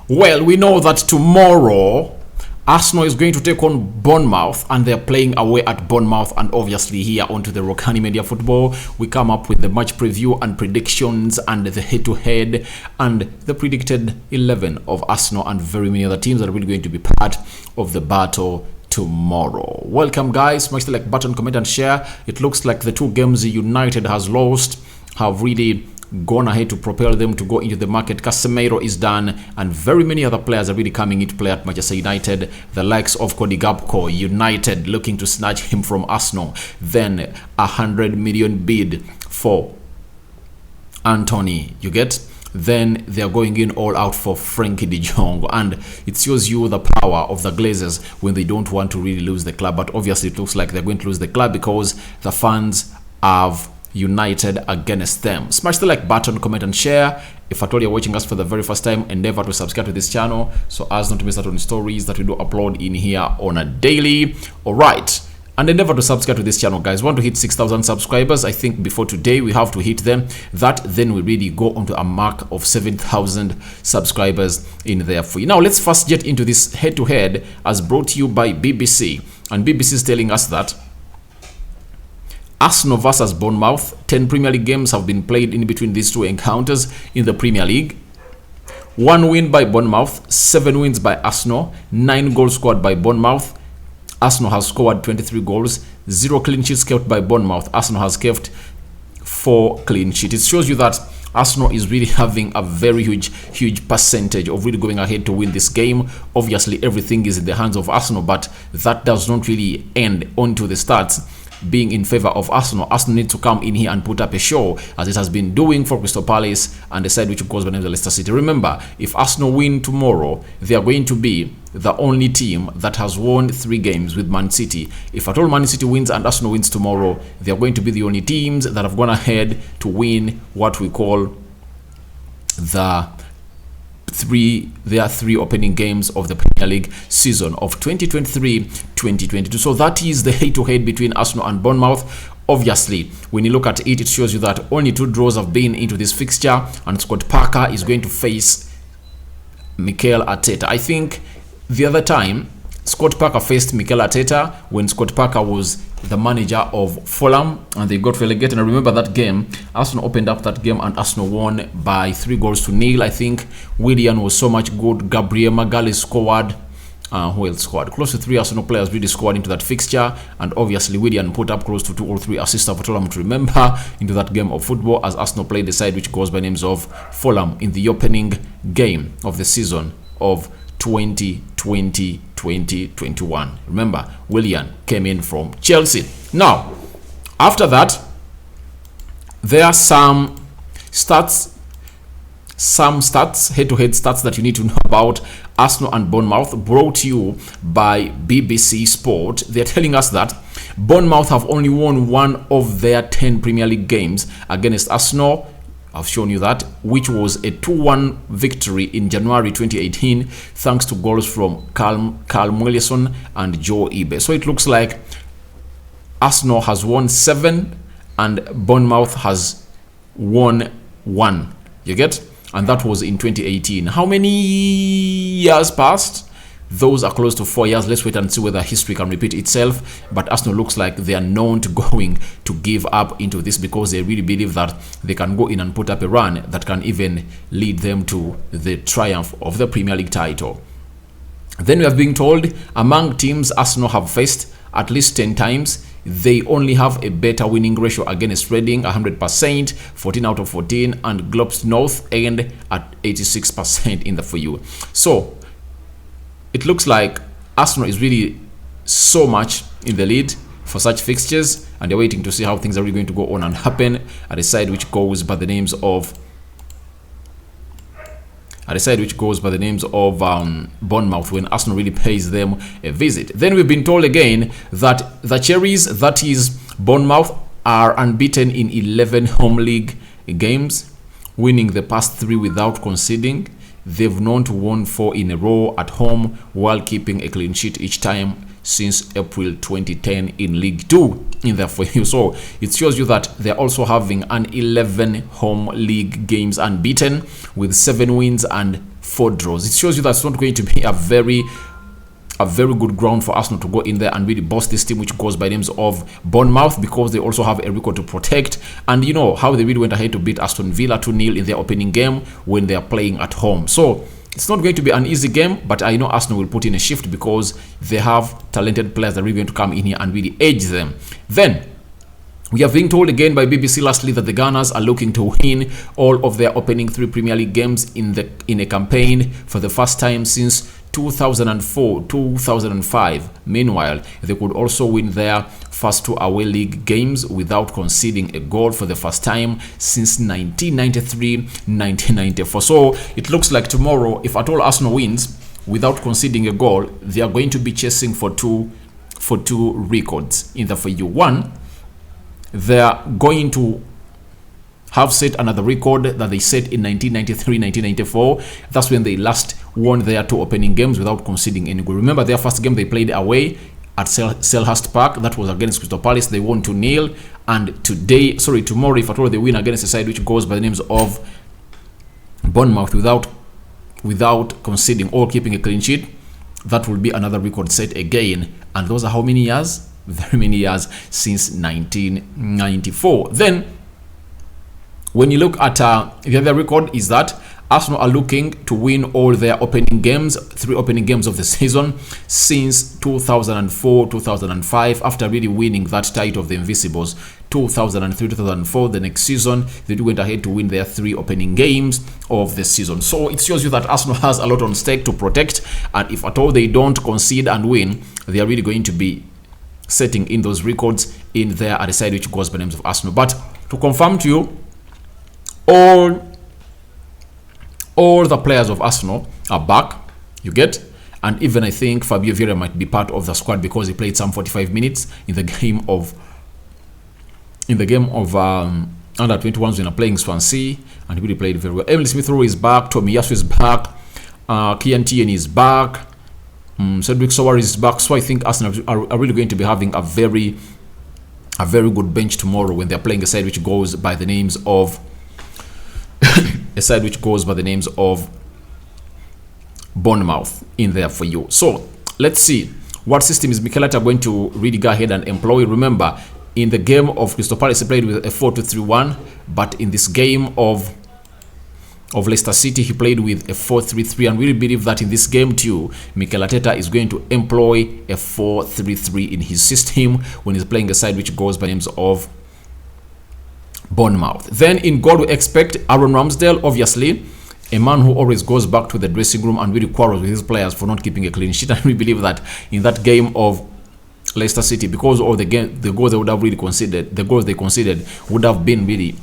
Well, we know that tomorrow Arsenal is going to take on Bournemouth, and they're playing away at Bournemouth. And obviously, here onto the Rokani Media Football, we come up with the match preview and predictions, and the head-to-head, and the predicted 11 of Arsenal and very many other teams that are really going to be part of the battle tomorrow. Welcome, guys. Smash the like button, comment, and share. It looks like the two games United has lost have really gone ahead to propel them to go into the market. Casemiro is done, and very many other players are really coming into play at Manchester United. The likes of Cody Gakpo, United looking to snatch him from Arsenal. Then 100 million bid for Anthony, you get? Then they are going in all out for Frankie de Jong, and it shows you the power of the Glazers when they don't want to really lose the club. But obviously it looks like they're going to lose the club because the fans have united against them. Smash the like button, comment, and share. If at all you're watching us for the very first time, endeavor to subscribe to this channel so as not to miss out on stories that we do upload in here on a daily. All right, and endeavor to subscribe to this channel, guys. We want to hit 6,000 subscribers. I think before today we have to hit them. Then we really go onto a mark of 7,000 subscribers in there for you. Now let's first get into this head-to-head as brought to you by BBC, and BBC is telling us that Arsenal versus Bournemouth, 10 Premier League games have been played in between these two encounters in the Premier League. 1 win by Bournemouth, 7 wins by Arsenal, 9 goals scored by Bournemouth. Arsenal has scored 23 goals, 0 clean sheets kept by Bournemouth. Arsenal has kept 4 clean sheets. It shows you that Arsenal is really having a very huge percentage of really going ahead to win this game. Obviously, everything is in the hands of Arsenal, but that does not really end onto the stats being in favor of Arsenal. Arsenal need to come in here and put up a show, as it has been doing for Crystal Palace and the side which goes by the name of Leicester City. Remember, if Arsenal win tomorrow, they are going to be the only team that has won 3 games with Man City. If at all Man City wins and Arsenal wins tomorrow, they are going to be the only teams that have gone ahead to win what we call their 3 opening games of the Premier League season of 2023-2022. So that is the head-to-head between Arsenal and Bournemouth. Obviously, when you look at it, it shows you that only 2 draws have been into this fixture, and Scott Parker is going to face Mikel Arteta. I think the other time Scott Parker faced Mikel Arteta when Scott Parker was the manager of Fulham and they got relegated. And I remember that game, Arsenal opened up that game and Arsenal won by 3-0. I think Willian was so much good. Gabriel Magalhaes scored. Who else scored? Close to 3 Arsenal players really scored into that fixture, and obviously Willian put up close to 2 or 3 assists for Fulham to remember into that game of football, as Arsenal played the side which goes by names of Fulham in the opening game of the season of 2020-2021. Remember, Willian came in from Chelsea. Now, after that, there are some head-to-head stats that you need to know about Arsenal and Bournemouth, brought to you by BBC Sport. They're telling us that Bournemouth have only won 1 of their 10 Premier League games against Arsenal. I've shown you that, which was a 2-1 victory in January 2018, thanks to goals from Carl Wilson and Joe Ibe. So it looks like Arsenal has won 7 and Bournemouth has won 1. You get? And that was in 2018. How many years passed? Those are close to 4 years. Let's wait and see whether history can repeat itself. But Arsenal looks like they are known to going to give up into this, because they really believe that they can go in and put up a run that can even lead them to the triumph of the Premier League title. Then we have been told among teams Arsenal have faced at least 10 times, they only have a better winning ratio against Reading, 100%, 14 out of 14, and Globes North End at 86% in the for you. So it looks like Arsenal is really so much in the lead for such fixtures, and they're waiting to see how things are really going to go on and happen at a side which goes by the names of Bournemouth, when Arsenal really pays them a visit. Then we've been told again that the Cherries, that is Bournemouth, are unbeaten in 11 home league games, winning the past 3 without conceding. They've known to win 4 in a row at home while keeping a clean sheet each time since April 2010 in League 2 in there for you. So it shows you that they're also having an 11 home league games unbeaten with 7 wins and 4 draws. It shows you that it's not going to be a very good ground for Arsenal to go in there and really boss this team, which goes by names of Bournemouth, because they also have a record to protect. And you know how they really went ahead to beat Aston Villa 2-0 in their opening game when they are playing at home. So it's not going to be an easy game, but I know Arsenal will put in a shift because they have talented players that are really going to come in here and really edge them. Then we are being told again by BBC lastly that the Gunners are looking to win all of their opening 3 Premier League games in a campaign for the first time since 2004-2005. Meanwhile, they could also win their first 2 away league games without conceding a goal for the first time since 1993-1994. So it looks like tomorrow, if at all Arsenal wins without conceding a goal, they are going to be chasing for two records. Either for you, one, they are going to have set another record that they set in 1993-1994. That's when they last won their 2 opening games without conceding any goal. Remember their first game they played away at Selhurst Park. That was against Crystal Palace. They won 2-0. And tomorrow, if at all they win against a side which goes by the names of Bournemouth without conceding or keeping a clean sheet, that will be another record set again. And those are how many years? Very many years, since 1994. Then when you look at the other record, is that Arsenal are looking to win all their opening games, 3 opening games of the season since 2004-2005, after really winning that title of the Invincibles 2003-2004. The next season they went ahead to win their 3 opening games of the season. So it shows you that Arsenal has a lot on stake to protect, and if at all they don't concede and win, they are really going to be setting in those records in there at the side which goes by names of Arsenal. But to confirm to you, all the players of Arsenal are back, you get, and even I think Fabio Vieira might be part of the squad because he played some 45 minutes in the game of under 21s when playing Swansea, and he really played very well. Emily Smith-Rowe is back, Tomiyasu is back, Kian Tierney is back, Cedric Soares is back. So I think Arsenal are really going to be having a very good bench tomorrow when they're playing a side which goes by the names of Bournemouth in there for you. So let's see what system is Mikel Arteta going to really go ahead and employ. Remember, in the game of Crystal Palace he played with a 4-2-3-1, but in this game of Leicester City he played with a 4-3-3, and we really believe that in this game too Mikel Arteta is going to employ a 4-3-3 in his system when he's playing a side which goes by names of Bournemouth. Then in goal we expect Aaron Ramsdale, obviously a man who always goes back to the dressing room and really quarrels with his players for not keeping a clean sheet, and we believe that in that game of Leicester City, because of the goals they would have really conceded, the goals they conceded would have been really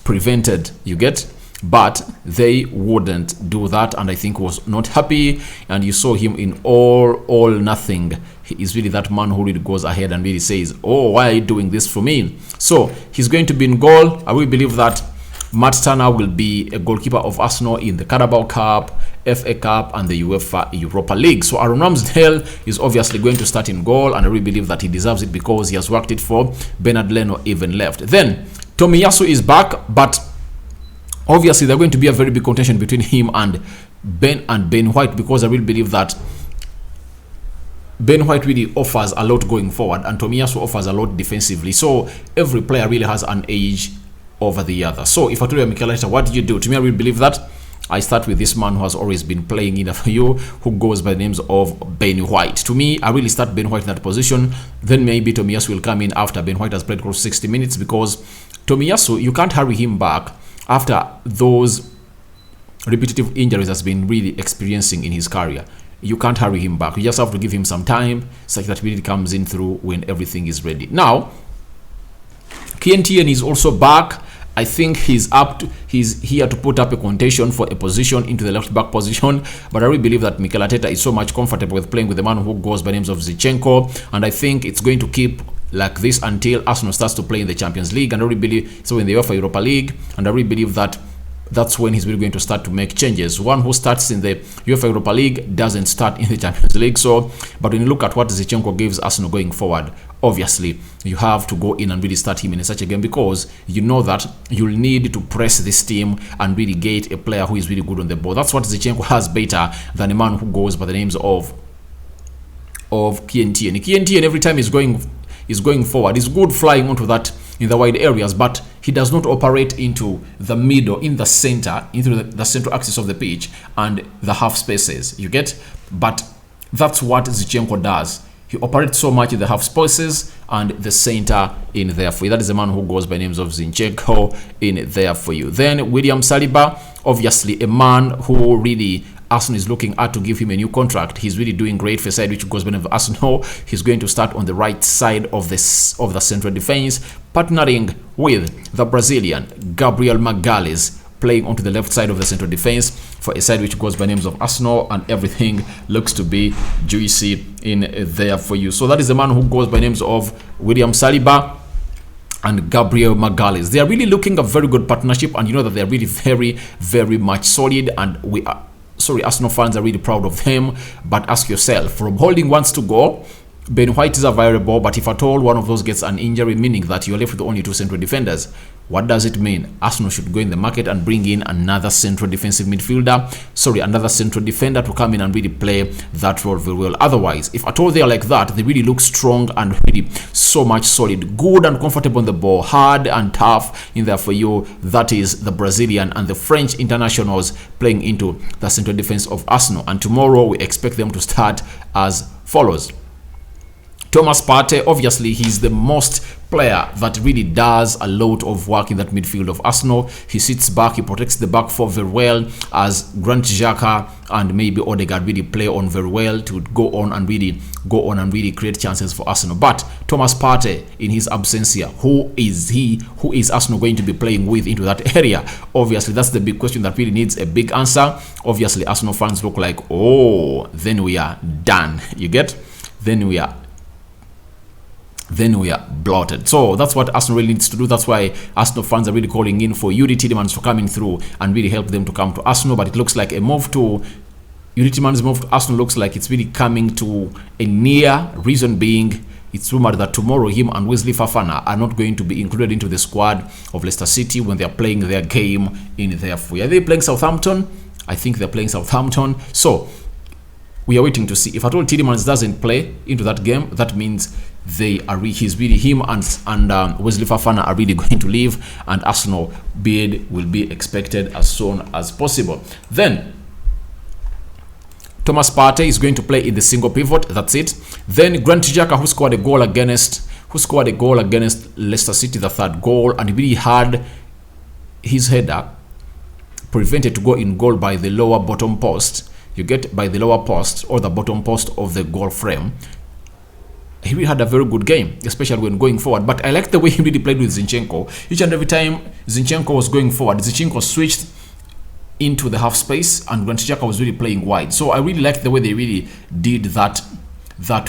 prevented, you get, but they wouldn't do that, and I think was not happy. And you saw him in all nothing. He is really that man who really goes ahead and really says, oh, why are you doing this for me? So he's going to be in goal. I will believe that Matt Turner will be a goalkeeper of Arsenal in the Carabao Cup, FA Cup, and the UEFA Europa League. So Aaron Ramsdale is obviously going to start in goal, and I really believe that he deserves it because he has worked it for Bernard Leno even left. Then Tomiyasu is back, but obviously they're going to be a very big contention between him and Ben White, because I really believe that Ben White really offers a lot going forward and Tomiyasu offers a lot defensively. So every player really has an edge over the other. So if I told you, Mikel Arteta, what do you do? To me, I really believe that I start with this man who has always been playing in for you, who goes by the names of Ben White. To me, I really start Ben White in that position. Then maybe Tomiyasu will come in after Ben White has played close to 60 minutes, because Tomiyasu, you can't hurry him back after those repetitive injuries has been really experiencing in his career. You can't hurry him back. You just have to give him some time such that really comes in through when everything is ready. Now, Kian Tierney is also back. I think he's here to put up a contention for a position into the left back position, but I really believe that Mikel Arteta is so much comfortable with playing with the man who goes by names of Zinchenko, and I think it's going to keep like this until Arsenal starts to play in the Champions League, and I really believe so in the UEFA Europa League, and I really believe that that's when he's really going to start to make changes. One who starts in the UEFA Europa League doesn't start in the Champions League. So, but when you look at what Zinchenko gives Arsenal going forward, obviously you have to go in and really start him in such a game, because you know that you'll need to press this team and really get a player who is really good on the ball. That's what Zinchenko has better than a man who goes by the names of Kientien. Kientien, every time he's going forward, he's good flying onto that in the wide areas, but he does not operate into the middle, in the center, into the central axis of the pitch and the half spaces. You get? But that's what Zinchenko does. He operates so much in the half spaces and the center in there for you. That is the man who goes by names of Zinchenko in there for you. Then William Saliba, obviously a man who really Arsenal is looking at to give him a new contract. He's really doing great for a side which goes by the name of Arsenal. He's going to start on the right side of the central defense, partnering with the Brazilian Gabriel Magalhães, playing onto the left side of the central defense for a side which goes by names of Arsenal, and everything looks to be juicy in there for you. So that is the man who goes by names of William Saliba and Gabriel Magalhães. They are really looking a very good partnership, and you know that they are really very, very much solid, and Arsenal fans are really proud of them. But ask yourself, Rob Holding wants to go, Ben White is a variable, but if at all one of those gets an injury, meaning that you're left with only two central defenders, what does it mean? Arsenal should go in the market and bring in another central defensive midfielder, another central defender to come in and really play that role very well. Otherwise, if at all they are like that, they really look strong and really so much solid, good and comfortable on the ball, hard and tough in there for you. That is the Brazilian and the French internationals playing into the central defense of Arsenal. And tomorrow we expect them to start as follows. Thomas Partey, obviously he's the most player that really does a lot of work in that midfield of Arsenal. He sits back, he protects the back four very well, as Granit Xhaka and maybe Odegaard really play on very well to go on and really create chances for Arsenal. But Thomas Partey, in his absence here, who is he? Who is Arsenal going to be playing with into that area? Obviously, that's the big question that really needs a big answer. Obviously, Arsenal fans look like, oh, then we are done. You get? Then we are blotted. So that's what Arsenal really needs to do. That's why Arsenal fans are really calling in for Yuri Tielemans to come in through and really help them to come to Arsenal. But it looks like a move to Yuri Tielemans' move to Arsenal looks like it's really coming to a near. Reason being, it's rumored that tomorrow him and Wesley Fofana are not going to be included into the squad of Leicester City when they are playing their game in their full. Are they playing Southampton? I think they're playing Southampton. So we are waiting to see if at all Tielemans doesn't play into that game. That means him and Wesley Fofana are really going to leave, and Arsenal bid will be expected as soon as possible. Then Thomas Partey is going to play in the single pivot. That's it. Then Granit Xhaka, who scored a goal against Leicester City, the third goal, and he really had his header prevented to go in goal by the lower bottom post. You get by the lower post or the bottom post of the goal frame. He really had a very good game, especially when going forward. But I like the way he really played with Zinchenko. Each and every time Zinchenko was going forward, Zinchenko switched into the half space and Granit Xhaka was really playing wide. So I really liked the way they really did that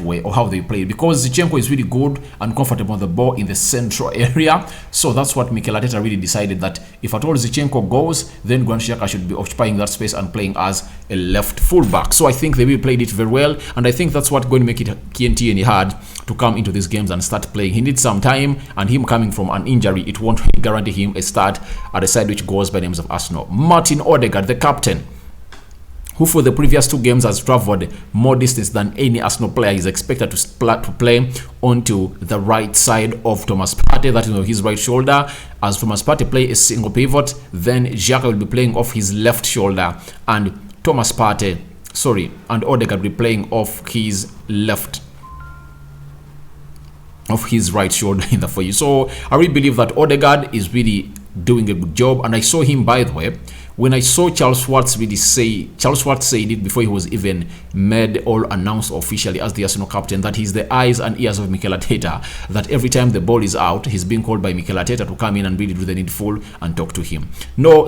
way, or how they played, because Zinchenko is really good and comfortable on the ball in the central area. So that's what Mikel Arteta really decided, that if at all Zinchenko goes, then Granit Xhaka should be occupying that space and playing as a left fullback. So I think they really played it very well, and I think that's what's going to make it Kientien hard to come into these games and start playing. He needs some time, and him coming from an injury, it won't really guarantee him a start at a side which goes by names of Arsenal. Martin Odegaard, the captain, who for the previous two games has traveled more distance than any Arsenal player, is expected to play onto the right side of Thomas Partey, that is on his right shoulder. As Thomas Partey play a single pivot, then Xhaka will be playing off his left shoulder, and Odegaard will be playing off his right shoulder in the for you. So I really believe that Odegaard is really doing a good job, and I saw him, by the way, when I saw Charles Schwartz said it before he was even made or announced officially as the Arsenal captain, that he's the eyes and ears of Mikel Arteta, that every time the ball is out, he's being called by Mikel Arteta to come in and really do the needful and talk to him.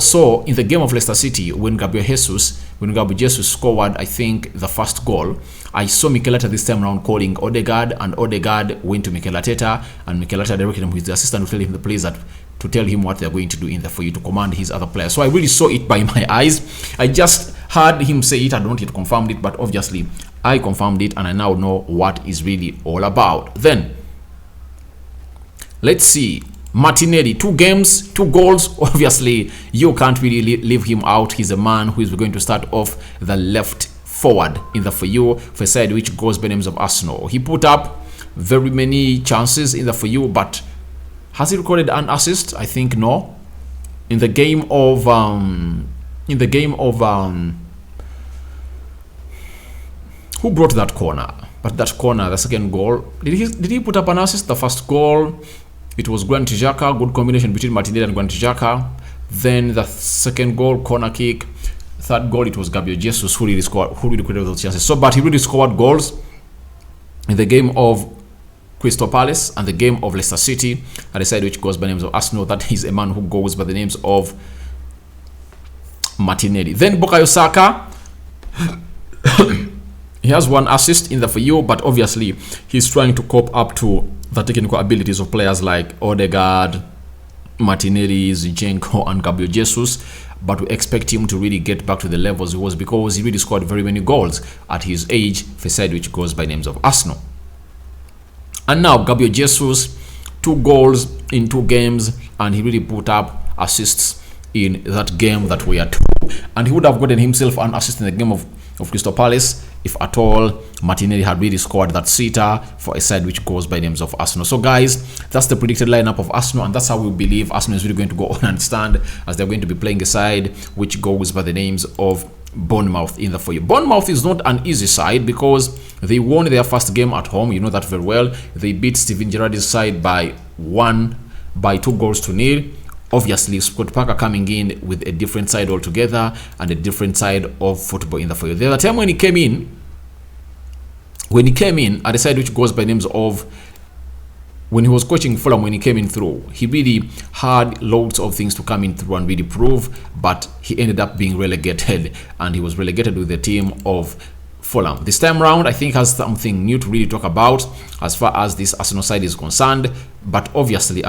So in the game of Leicester City, when Gabriel Jesus scored, I think, the first goal, I saw Mikel Arteta this time around calling Odegaard, and Odegaard went to Mikel Arteta, and Mikel Arteta directed him with the assistant to tell him the plays to tell him what they're going to do in there for you to command his other players. So I really saw it by my eyes. I just heard him say it. I don't yet confirmed it, but obviously I confirmed it, and I now know what is really all about. Then Let's see. Martinelli, 2 games, 2 goals. Obviously, you can't really leave him out. He's a man who is going to start off the left forward in the for you for a side which goes by names of Arsenal. He put up very many chances in the for you, but has he recorded an assist? I think no. In the game of who brought that corner? But that corner, the second goal, did he put up an assist? The first goal, it was Granit Xhaka, good combination between Martinelli and Granit Xhaka. Then the second goal, corner kick. Third goal, it was Gabriel Jesus who really created those chances. So, but he really scored goals in the game of Crystal Palace and the game of Leicester City. I decided which goes by names of Arsenal. That is a man who goes by the names of Martinelli. Then Bukayo Saka. He has 1 assist in the for you, but obviously he's trying to cope up to the technical abilities of players like Odegaard, Martinelli, Zinchenko, and Gabriel Jesus. But we expect him to really get back to the levels he was, because he really scored very many goals at his age for a side which goes by names of Arsenal. And now Gabriel Jesus, 2 goals in 2 games, and he really put up assists in that game that we are 2. And he would have gotten himself an assist in the game of Crystal Palace if at all Martinelli had really scored that sitter for a side which goes by names of Arsenal. So guys, that's the predicted lineup of Arsenal, and that's how we believe Arsenal is really going to go on and stand, as they're going to be playing a side which goes by the names of Bournemouth in the for you. Bournemouth is not an easy side because they won their first game at home. You know that very well. They beat Steven Gerrard's side by 2 goals to nil. Obviously, Scott Parker coming in with a different side altogether and a different side of football in the for you. The other time when he came in at the side which goes by names of, when he was coaching Fulham, when he came in through, he really had loads of things to come in through and really prove, but he ended up being relegated, and he was relegated with the team of Fulham. This time round, I think has something new to really talk about as far as this Arsenal side is concerned. But obviously,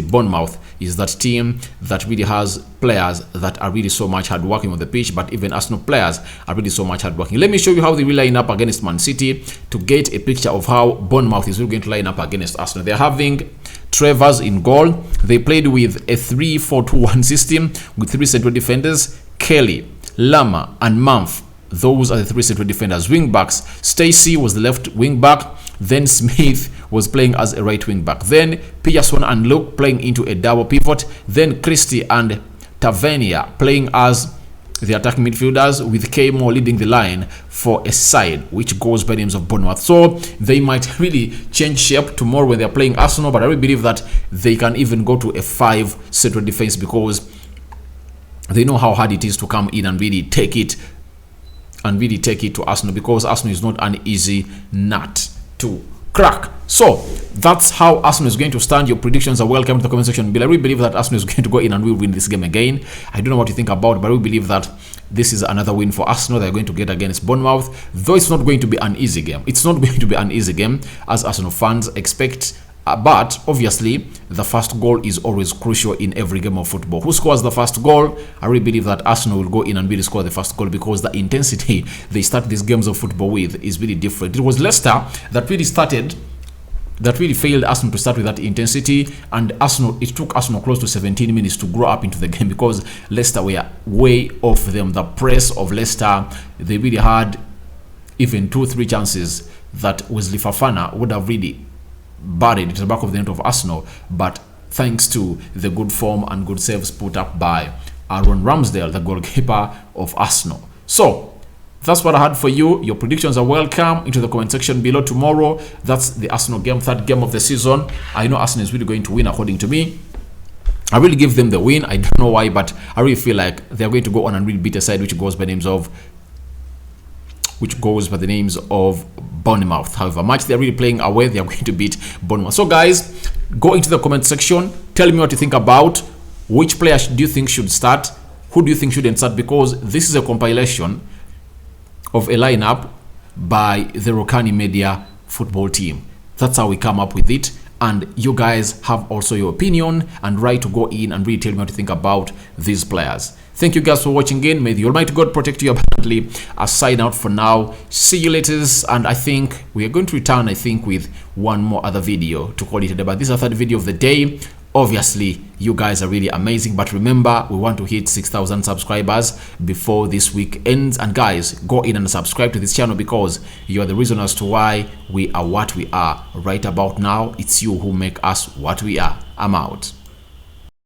Bournemouth is that team that really has players that are really so much hardworking on the pitch, but even Arsenal players are really so much hardworking. Let me show you how they will line up against Man City to get a picture of how Bournemouth is really going to line up against Arsenal. They're having Travers in goal. They played with a 3-4-2-1 system with 3 central defenders, Kelly, Lama, and Mount. Those are the 3 central defenders. Wing backs, Stacey was the left wing back. Then Smith was playing as a right wing back. Then Pearson and Luke playing into a double pivot. Then Christie and Tavernier playing as the attacking midfielders, with K-Moore leading the line for a side which goes by names of Bournemouth. So they might really change shape tomorrow when they're playing Arsenal, but I really believe that they can even go to a 5 central defense, because they know how hard it is to come in and really take it to Arsenal, because Arsenal is not an easy nut to crack. So that's how Arsenal is going to stand. Your predictions are welcome to the comment section below. I really believe that Arsenal is going to go in and will win this game again. I don't know what you think about it, but I really believe that this is another win for Arsenal. They're going to get against Bournemouth, though it's not going to be an easy game. It's not going to be an easy game as Arsenal fans expect. But obviously, the first goal is always crucial in every game of football. Who scores the first goal? I really believe that Arsenal will go in and really score the first goal, because the intensity they start these games of football with is really different. It was Leicester that really failed Arsenal to start with that intensity, and it took Arsenal close to 17 minutes to grow up into the game, because Leicester were way off them. The press of Leicester, they really had even 2-3 chances that Wesley Fofana would have really buried at the back of the net of Arsenal, but thanks to the good form and good saves put up by Aaron Ramsdale, the goalkeeper of Arsenal. So that's what I had for you. Your predictions are welcome into the comment section below. Tomorrow, that's the Arsenal game, 3rd game of the season. I know Arsenal is really going to win, according to me. I really give them the win. I don't know why, but I really feel like they're going to go on and really beat a side which goes by the names of Bournemouth. However much they're really playing away, they are going to beat Bournemouth. So guys, go into the comment section, tell me what you think about which player do you think should start, who do you think shouldn't start, because this is a compilation of a lineup by the Rokani Media football team. That's how we come up with it, and you guys have also your opinion and right to go in and really tell me what you think about these players. Thank you guys for watching again. May the Almighty God protect you abundantly. I sign out for now. See you later. And I think we are going to return, with one more other video to call it a day. But this is the third video of the day. Obviously, you guys are really amazing. But remember, we want to hit 6,000 subscribers before this week ends. And guys, go in and subscribe to this channel because you are the reason as to why we are what we are right about now. It's you who make us what we are. I'm out.